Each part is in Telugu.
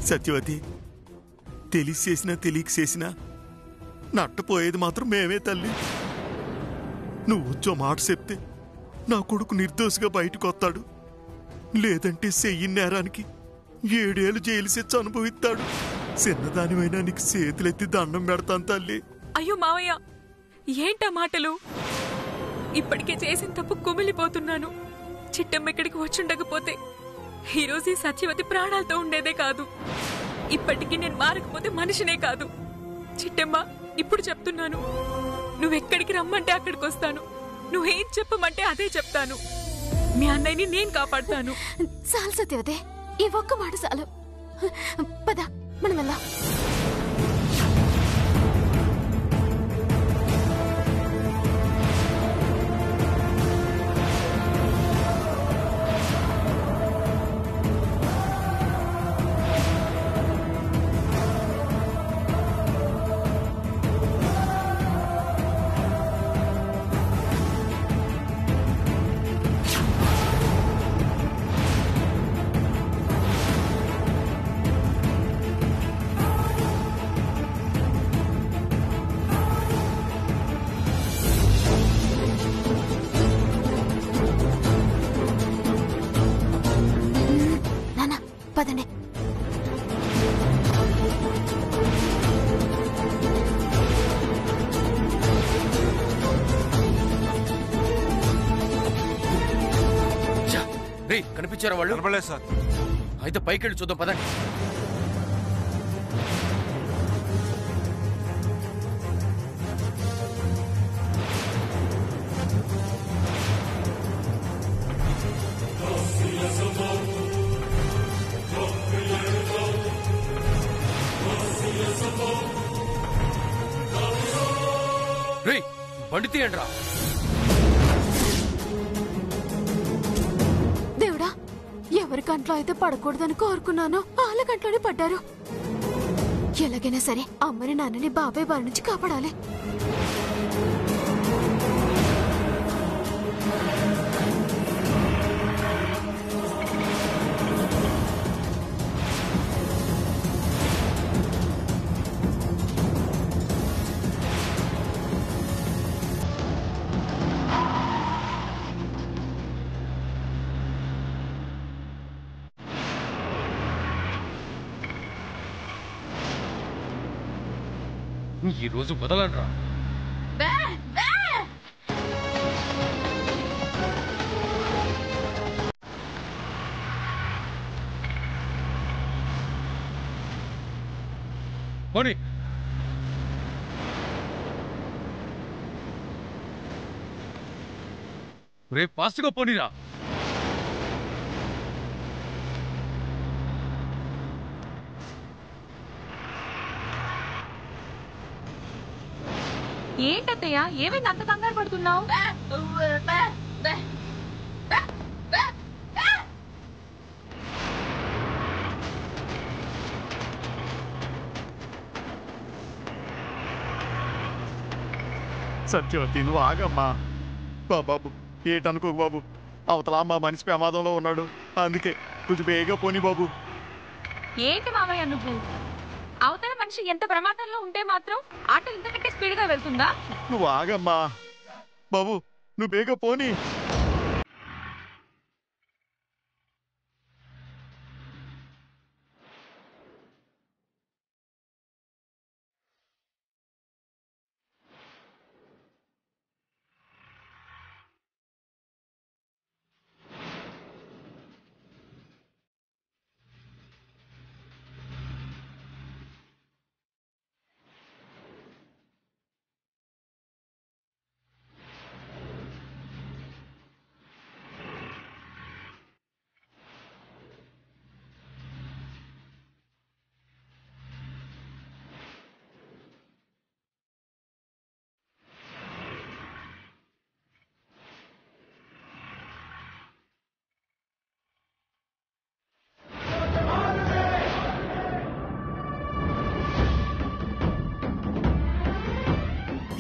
సత్యవతి, తెలిసి చేసినా తెలియక చేసినా నట్టపోయేది మాత్రం మేమే తల్లి. నువ్వొచ్చో మాట చెప్తే నా కొడుకు నిర్దోషిగా బయటకు వస్తాడు, లేదంటే చెయ్యి నేరానికి 7 ఏళ్ళు జైలు శిక్ష అనుభవిస్తాడు. చిన్నదానివైనా నీకు చేతులెత్తి దండం పెడతాను తల్లి. అయ్యో మావయ్య, ఏంటా మాటలు? ఇప్పటికే చేసిన తప్పు కుమిలిపోతున్నాను. చిట్టమ్మ ఇక్కడికి వచ్చుండకపోతే ఈరోజు ఈ సత్యవతి ప్రాణాలతో ఉండేదే కాదు. ఇప్పటికీ నేను మారకపోతే మనిషినే కాదు. చిట్టమ్మ, ఇప్పుడు చెప్తున్నాను, నువ్వెక్కడికి రమ్మంటే అక్కడికి వస్తాను. నువ్వేం చెప్పమంటే అదే చెప్తాను. మీ అన్నయ్యని నేను కాపాడుతాను. చాలు సత్యవతి, ఈ ఒక్క మాట చాలు. పద, మనం వెళ్దాం. పదండి. కనిపించారా వాళ్ళు? కనపడలేదు సార్. అయితే పైకి వెళ్ళి చూద్దాం పదండి. బండి తీయండి రా. దేవుడా, ఎవరి కంట్లో అయితే పడకూడదని కోరుకున్నానో వాళ్ళ కంట్లోనే పడ్డారు. ఎలాగైనా సరే అమ్మని నాన్నని బాబాయ్ బారి నుంచి కాపాడాలి. ఈ రోజు వదలనరా. పోనీ రేపు ఫాస్ట్గా పోనీరా. ఏంటత్తయ్య, ఏమైంది అంత కంగారు పడుతున్నావు? సత్యవతి, నువ్వు ఆగమ్మా. బాబు ఏటనుకో బాబు, అవతల మా మనిషి ప్రమాదంలో ఉన్నాడు, అందుకే కొంచెం బేగా పోనీ బాబు. ఏంటి మావయ్య నువ్వు? అవతల మనిషి ఎంత ప్రమాదంలో ఉంటే మాత్రం ఆటో ఇంతకంటే స్పీడ్ గా వెళ్తుందా? నువ్వు ఆగమ్మా బాబు, నువ్వు బేగా పోనీ.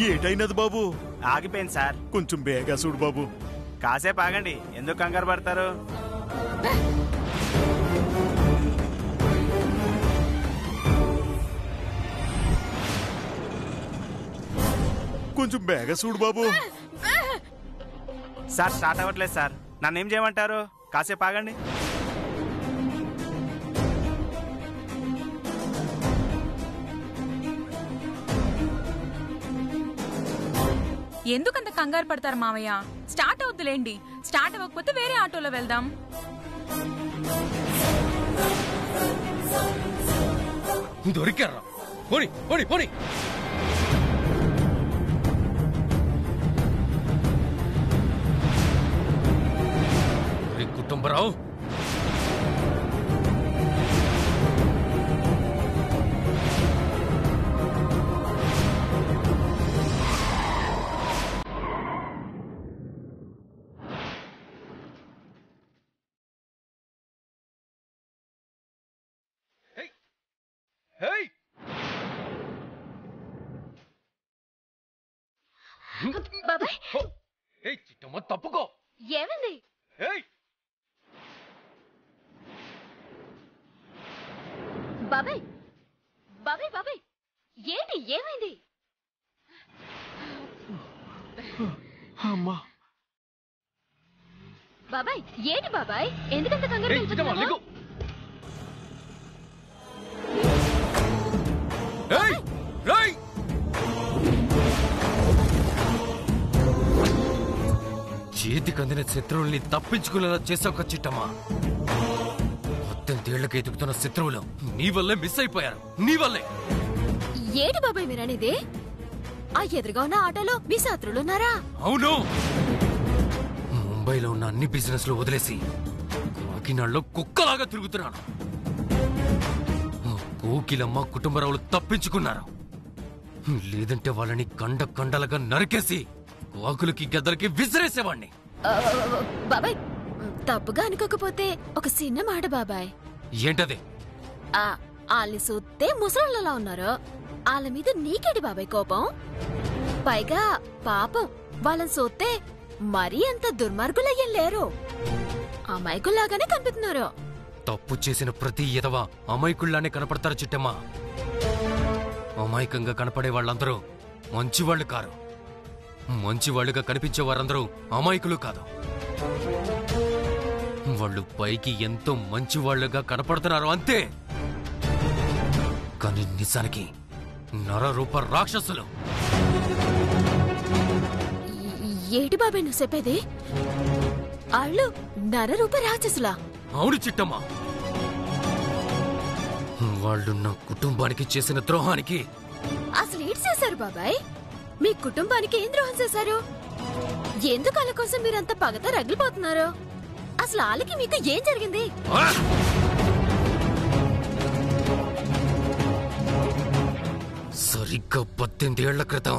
ఏటైనది బాబు? ఆగిపోయింది సార్. కొంచెం బేగా చూడు బాబు. కాసేపు ఆగండి, ఎందుకు కంగారు పడతారు? కొంచెం బేగ చూడు బాబు. సార్ స్టార్ట్ అవ్వట్లేదు సార్. నన్ను ఏం చేయమంటారు? కాసేపు ఆగండి. ఎందుకంత కంగారు పడతారు మావయ్య? స్టార్ట్ అవుతులేండి. స్టార్ట్ అవ్వకపోతే వేరే ఆటోలో వెళ్దాం. దొరికారా? పోనీ పోనీ పోనీ. కుటుంబరావు, బాబాయ్ చిట్టమ్మ తప్పుకో. ఏమైంది? బాబాయ్ బాబాయ్ బాబాయ్ ఏంటి? ఏమైంది? అమ్మా బాబాయ్ ఏంటి బాబాయ్? ఎందుకంత కంగారు పడుతున్నావు? చేతికి అందిన శత్రువుల్ని తప్పించుకునేలా చేసావు చిట్టమ్మా. 18 ఏళ్లకు ఎదుగుతున్న శత్రువులు నీ వల్లే మిస్ అయిపోయారు. నీ వల్లే. ఏంటి బాబాయ్ మీరనేది? ఆ ఎదురుగా ఉన్న ఆటోలో మీ శత్రువులున్నారా? అవును. ముంబైలో ఉన్న అన్ని బిజినెస్ లో వదిలేసి కాకినాడలో కుక్కలాగా తిరుగుతున్నాను. కోకిలమ్మ కుటుంబరావులు తప్పించుకున్నారు. లేదంటే వాళ్ళని కండ కండలుగా నరికేసి కాకులకి గద్దలకి విసిరేసేవాణ్ణి. బాబాయ్ తప్పుగా అనుకోకపోతే ఒక చిన్న మాట బాబాయ్. ఏంటది? వాళ్ళని చూస్తే ముసలిలా ఉన్నారు. వాళ్ళ మీద నీకేటి బాబాయ్ కోపం? పైగా పాపం వాళ్ళని చూస్తే మరీ అంత దుర్మార్గులయ్యేం లేరు. అమాయకుల్లాగానే కనిపిస్తున్నారు. తప్పు చేసిన ప్రతి ఎదవ అమాయకుల్లానే కనపడతారు చిట్టమ్మ. అమాయకంగా కనపడే వాళ్ళందరూ మంచివాళ్లు కారు. మంచివాళ్లుగా కనిపించే వారందరూ అమాయకులు కాదు. వాళ్ళు పైకి ఎంతో మంచివాళ్లుగా కనపడుతున్నారు అంతే, కానీ నిజానికి నరరూప రాక్షసులు. ఏటి బాబాయ్ నువ్వు చెప్పేది? వాళ్ళు నరరూప రాక్షసులా? అవును చిట్టమ్మ. వాళ్ళు నా కుటుంబానికి చేసిన ద్రోహానికి. అసలు ఏం చేశారు బాబాయ్? మీ కుటుంబానికి ఏం ద్రోహం చేశారు? ఎందుకు వాళ్ళ కోసం మీరంత పగతో రగిలిపోతున్నారు? అసలు వాళ్ళకి మీకు ఏం జరిగింది? సరిగ్గా 18 ఏళ్ల క్రితం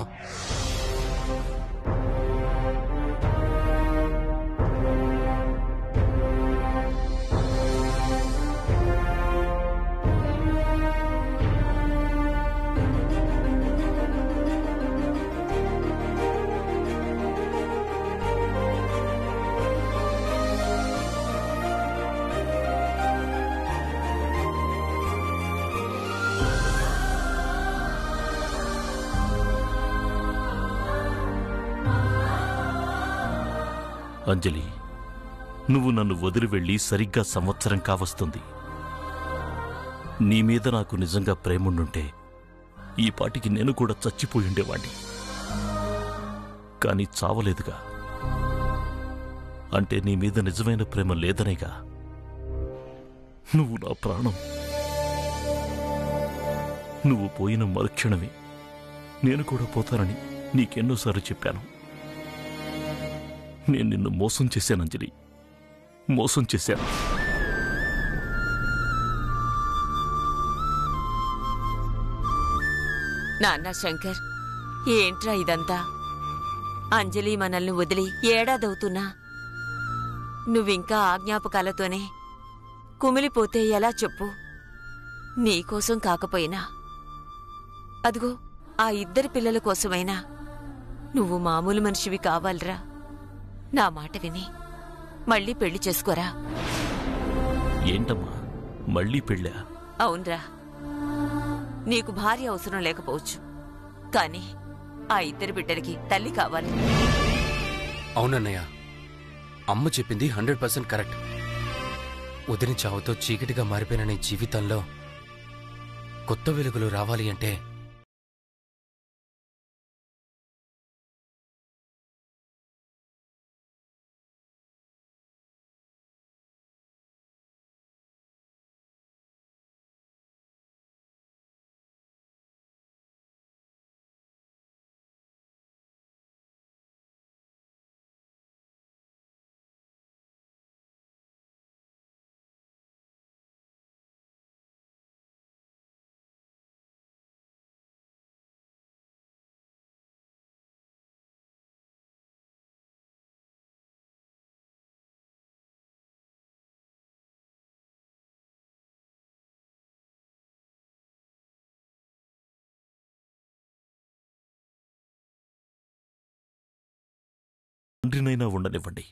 అంజలి, నువ్వు నన్ను వదిలి వెళ్ళి సరిగ్గా సంవత్సరం కావస్తుంది. నీ మీద నాకు నిజంగా ప్రేముండుంటే ఈ పాటికి నేను కూడా చచ్చిపోయిండేవాణ్ణి. కాని చావలేదుగా. అంటే నీ మీద నిజమైన ప్రేమ లేదనేగా. నువ్వు నా ప్రాణం. నువ్వు పోయిన మరుక్షణమే నేను కూడా పోతానని నీకెన్నోసార్లు చెప్పాను. నేను నిన్ను మోసం చేశాను అంజలి, మోసం చేశాను. నాన్న శంకర్, ఏంట్రా ఇదంతా? అంజలి మనల్ని వదిలి ఏడాదవుతున్నా నువ్వింకా ఆ జ్ఞాపకాలతోనే కుమిలిపోతే ఎలా చెప్పు? నీకోసం కాకపోయినా అదిగో ఆ ఇద్దరి పిల్లల కోసమైనా నువ్వు మామూలు మనిషివి కావాలరా. నా మాట విని మళ్ళీ పెళ్లి చేసుకోరా. ఏంటమ్మా మళ్ళీ పెళ్ళా? అవునరా, నీకు భార్య అవసరం లేకపోవచ్చు, కానీ ఆ ఇద్దరు బిడ్డలకి తల్లి కావాలి. అవునన్నయ్య, అమ్మ చెప్పింది 100% కరెక్ట్. వదిన చావుతో చీకటిగా మారిపోయిన నీ జీవితంలో కొత్త వెలుగులు రావాలి అంటే తండ్రినైనా ఉండనివ్వండి.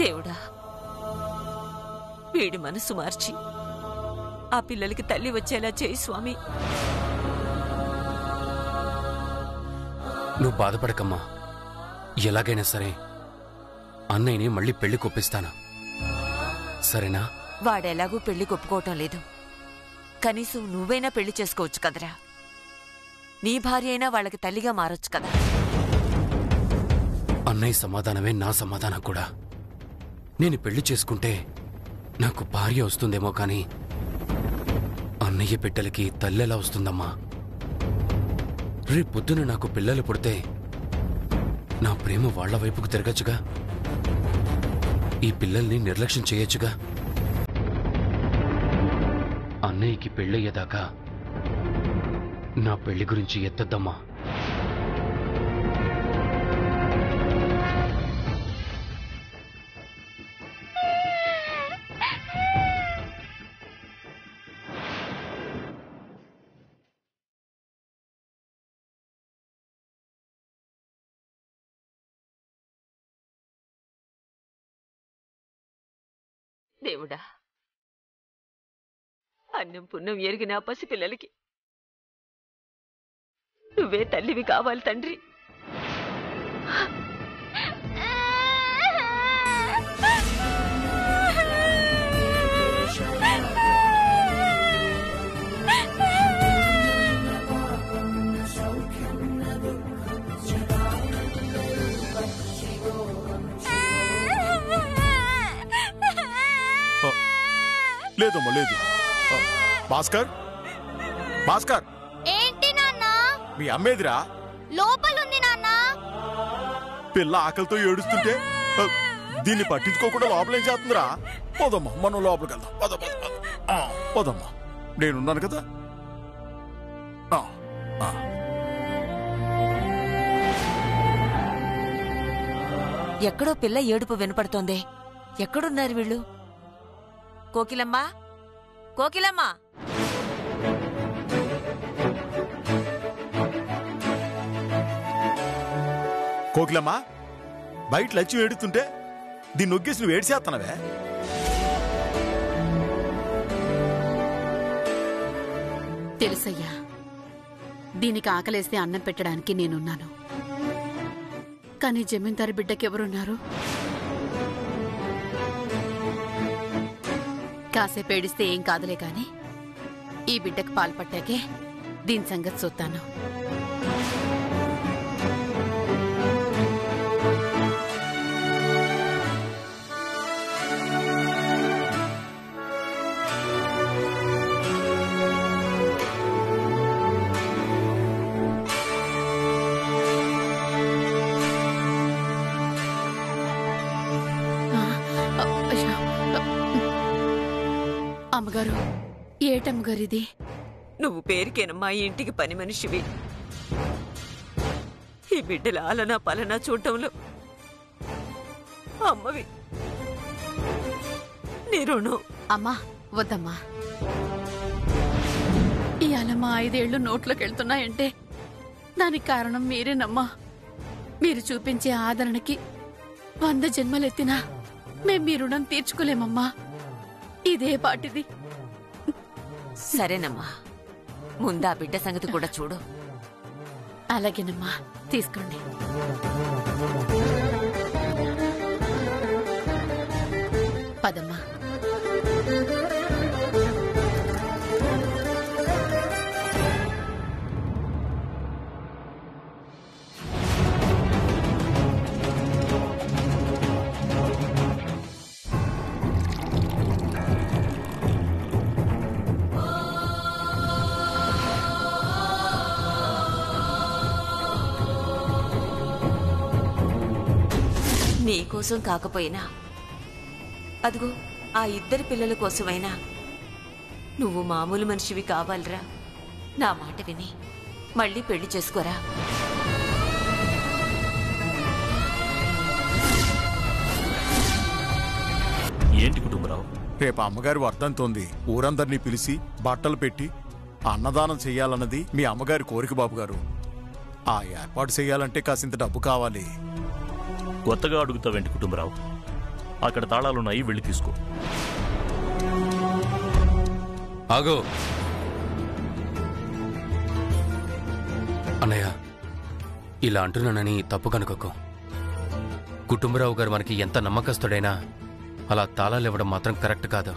దేవుడా, వీడి మనసు మార్చి ఆ పిల్లలకి తల్లి వచ్చేలా చేయి స్వామి. నువ్వు బాధపడకమ్మా. ఎలాగైనా సరే అన్నయ్యని మళ్ళీ పెళ్లి కొప్పిస్తాను, సరేనా? వాడెలాగూ పెళ్లి కొప్పుకోవటం లేదు. కనీసం నువ్వైనా పెళ్లి చేసుకోవచ్చు కదరా. నీ భార్య అయినా వాళ్ళకి తల్లిగా మారొచ్చు కదా. అన్నయ్య సమాధానమే నా సమాధానం కూడా. నేను పెళ్లి చేసుకుంటే నాకు భార్య వస్తుందేమో కానీ అన్నయ్య బిడ్డలకి తల్లెలా వస్తుందమ్మా? రేపొద్దున నాకు పిల్లలు పుడితే నా ప్రేమ వాళ్ల వైపుకు తిరగచ్చుగా. ఈ పిల్లల్ని నిర్లక్ష్యం చేయొచ్చుగా. అన్నయ్యకి పెళ్ళయ్యేదాకా నా పెళ్లి గురించి ఎత్తద్దమ్మా. దేవుడా, అన్నం పుణ్యం ఎరిగిన పసిపిల్లలకి నువ్వే తల్లివి కావాలి తండ్రి. లేదమ్మా, లేదు. భాస్కర్, భాస్కర్, ఏంటి నాన్న? మీ అమ్మేదిరా? లోపలుంది నాన్న. పిల్ల ఆకలితో ఏడుస్తుంటే దీన్ని పట్టించుకోకుండా లోపలేం చేస్తుందిరా? పోదమ్మా, మనం లోపలికి వెళ్దాం. పద పద పద. పోదమ్మా, నేనున్నాను కదా. ఎక్కడో పిల్ల ఏడుపు వినపడుతోందే. ఎక్కడున్నారు వీళ్ళు? కోకిలమ్మా, కోకిలమ్మా! కోకిలమ్మా, బయట లచ్చి ఏడుతుంటే దీన్ని నొగ్గేసి నువ్వు ఏడు చేస్తున్నావే? తెలుసయ్యా, దీనికి ఆకలేస్తే అన్నం పెట్టడానికి నేనున్నాను. కానీ జమీందారు బిడ్డకెవరున్నారు? కాసేపు ఏడిస్తే ఏం కాదులే కాని ఈ బిడ్డకు పాలు పట్టాకే దీని సంగతి చూస్తాను. అమ్మగారు, ఏటమ్మగారు ఇది? నువ్వు పేరుకేనమ్మా ఈ ఇంటికి పని మనిషివి. ఈ బిడ్డల ఆలనా పాలనా చూడటంలో అమ్మవి. నీ రుణం. అమ్మా, వద్దమ్మా. ఇవాళ మా 5 ఏళ్లు నోట్లోకెళ్తున్నాయంటే దానికి కారణం మీరేనమ్మా. మీరు చూపించే ఆదరణకి 100 జన్మలెత్తినా మేం మీ రుణం తీర్చుకోలేమమ్మా. ఇదే పాటిది. సరేనమ్మా, ముందా బిడ్డ సంగతి కూడా చూడు. అలాగేనమ్మా, తీసుకోండి. పదమ్మా. నీకోసం కాకపోయినా అదిగో ఆ ఇద్దరి పిల్లల కోసమైనా నువ్వు మామూలు మనిషివి కావాలరా. నా మాట విని మళ్ళీ పెళ్లి చేసుకోరా. ఏంటి కుటుంబరావు? రేపు అమ్మగారి వర్ధంతోంది. ఊరందరినీ పిలిచి బట్టలు పెట్టి అన్నదానం చెయ్యాలన్నది మీ అమ్మగారి కోరిక బాబుగారు. ఆ ఏర్పాటు చెయ్యాలంటే కాసింత డబ్బు కావాలి. కొత్తగా అడుగుతావేంటి కుటుంబరావు? అక్కడ తాళాలున్నాయి, వెళ్ళి తీసుకో. ఆగో అన్నయ్య, ఇలా అంటున్నానని తప్పు కనుకోకు. కుటుంబరావు గారు మనకి ఎంత నమ్మకస్తుడైనా అలా తాళాలు ఇవ్వడం మాత్రం కరెక్ట్ కాదు.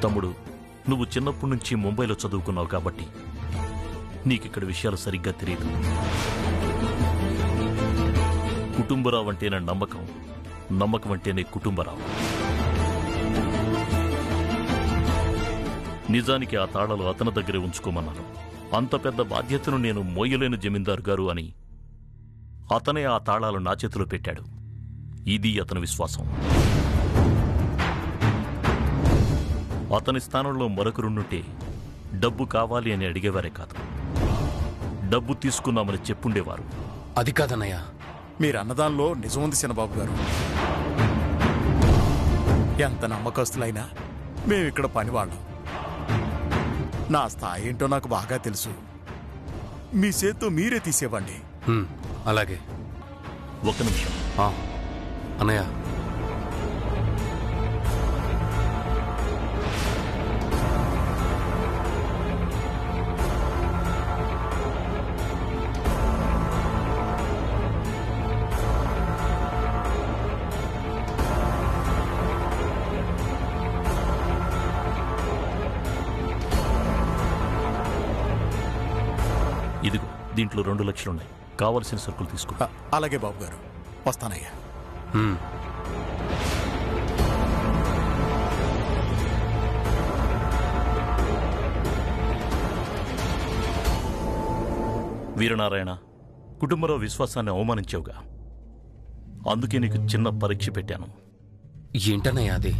తమ్ముడు, నువ్వు చిన్నప్పటి నుంచి ముంబైలో చదువుకున్నావు కాబట్టి నీకిక్కడ విషయాలు సరిగ్గా తెలియదు. కుటుంబరావు అంటేనే నమ్మకం, నమ్మకం అంటేనే కుటుంబరావు. నిజానికి ఆ తాళాలు అతని దగ్గరే ఉంచుకోమన్నాను. అంత పెద్ద బాధ్యతను నేను మోయలేని జమీందారు గారు అని అతనే ఆ తాళాలు నా చేతిలో పెట్టాడు. ఇది అతని విశ్వాసం. అతని స్థానంలో మరొకరుండుంటే డబ్బు కావాలి అని అడిగేవారే కాదు, డబ్బు తీసుకున్నామని చెప్పుండేవారు. అది కాదన్నయ్య, మీరు అన్నదానిలో నిజం ఉంది చిన్నబాబు గారు. ఎంత నమ్మకస్తులైనా మేమిక్కడ పనివాళ్ళం. నా స్థాయి ఏంటో నాకు బాగా తెలుసు. మీ చేత్తో మీరే తీసేవ్వండి. అలాగే. ఒక నిమిషం అన్నయ్య. ఇదిగో, దీంట్లో 2 లక్షలున్నాయి. కావలసిన సరుకులు తీసుకో. అలాగే బాబు గారు, వస్తానయ్యా. వీరనారాయణ, కుటుంబరావు విశ్వాసాన్ని అవమానించావుగా, అందుకే నీకు చిన్న పరీక్ష పెట్టాను. ఏంటన్నయ్య అది?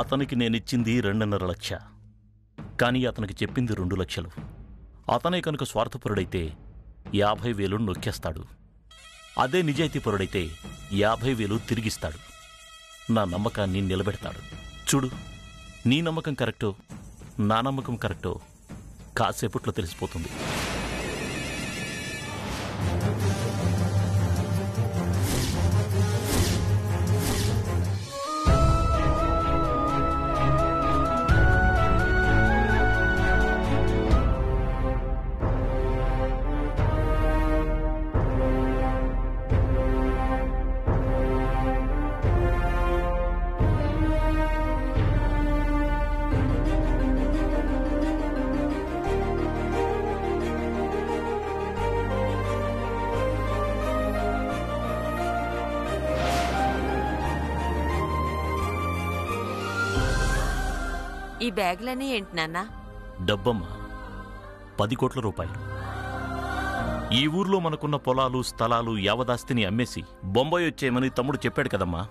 అతనికి నేనిచ్చింది 2.5 లక్ష, కానీ అతనికి చెప్పింది 2 లక్షలు. అతనే కనుక స్వార్థపరుడైతే 50,000 నొక్కేస్తాడు. అదే నిజాయితీపరుడైతే 50,000 తిరిగిస్తాడు. నా నమ్మకాన్ని నిలబెడతాడు. చూడు, నీ నమ్మకం కరెక్టో నా నమ్మకం కరెక్టో కాసేపట్లో తెలిసిపోతుంది. ఈ బ్యాగులన్నీ ఏంటి నాన్న? డబ్బమ్మా, 10 కోట్ల రూపాయలు. ఈ ఊర్లో మనకున్న పొలాలు, స్థలాలు, యావదాస్తిని అమ్మేసి బొంబాయి వచ్చేయమని తమ్ముడు చెప్పాడు కదమ్మా.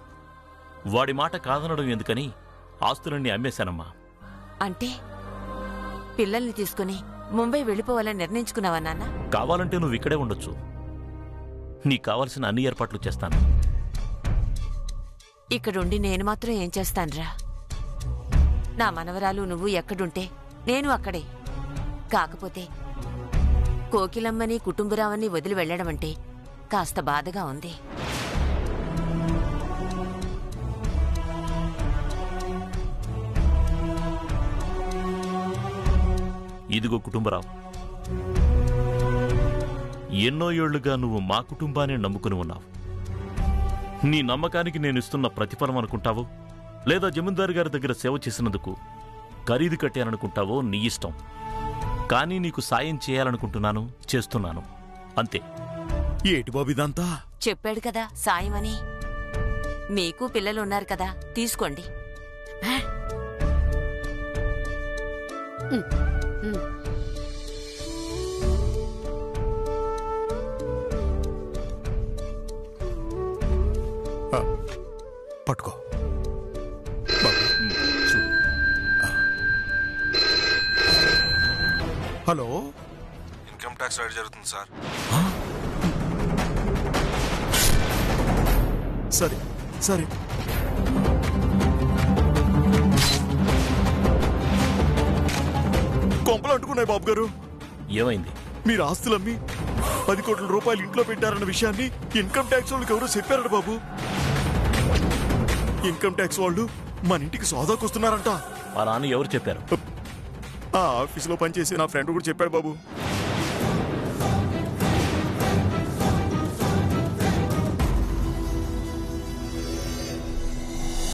వాడి మాట కాదనడం ఎందుకని ఆస్తులన్నీ అమ్మేశానమ్మా. అంటే పిల్లల్ని తీసుకుని ముంబై వెళ్ళిపోవాలని నిర్ణయించుకున్నావా నాన్న? కావాలంటే నువ్వు ఇక్కడే ఉండొచ్చు. నీకు కావాల్సిన అన్ని ఏర్పాట్లు చేస్తాను. ఇక్కడుండి నేను మాత్రం ఏం చేస్తానురా? నా మనవరాలు నువ్వు ఎక్కడుంటే నేను అక్కడే. కాకపోతే కోకిలమ్మని కుటుంబరావని వదిలి వెళ్లడం అంటే కాస్త బాధగా ఉంది. ఇదిగో కుటుంబరావు, ఎన్నో ఏళ్లుగా నువ్వు మా కుటుంబాన్ని నమ్ముకుని ఉన్నావు. నీ నమ్మకానికి నేను ఇస్తున్న ప్రతిఫలం అనుకుంటావో, లేదా జమీందారు గారి దగ్గర సేవ చేసినందుకు ఖరీదు కట్టాననుకుంటావో నీ ఇష్టం. కానీ నీకు సాయం చేయాలనుకుంటున్నాను, చేస్తున్నాను, అంతే. ఏటి బాబు ఇదంతా? చెప్పాడు కదా సాయమని. మీకు పిల్లలున్నారు కదా, తీసుకోండి. పట్టుకో. హలో, ఇన్కమ్ ట్యాక్స్ రైడ్ జరుగుతుంది సార్. సరే సరే. కొంపలు అంటుకున్నాయి బాబు గారు. ఏమైంది? మీరు ఆస్తులమ్మి 10 కోట్ల రూపాయలు ఇంట్లో పెట్టారన్న విషయాన్ని ఇన్కమ్ ట్యాక్స్ వాళ్ళకి ఎవరో చెప్పారట బాబు. ఇన్కమ్ ట్యాక్స్ వాళ్ళు మన ఇంటికి సోదాకు వస్తున్నారంట. అలా అని ఎవరు చెప్పారు? ఆ ఆఫీసులో పనిచేసే నా ఫ్రెండ్ కూడా చెప్పాడు బాబు.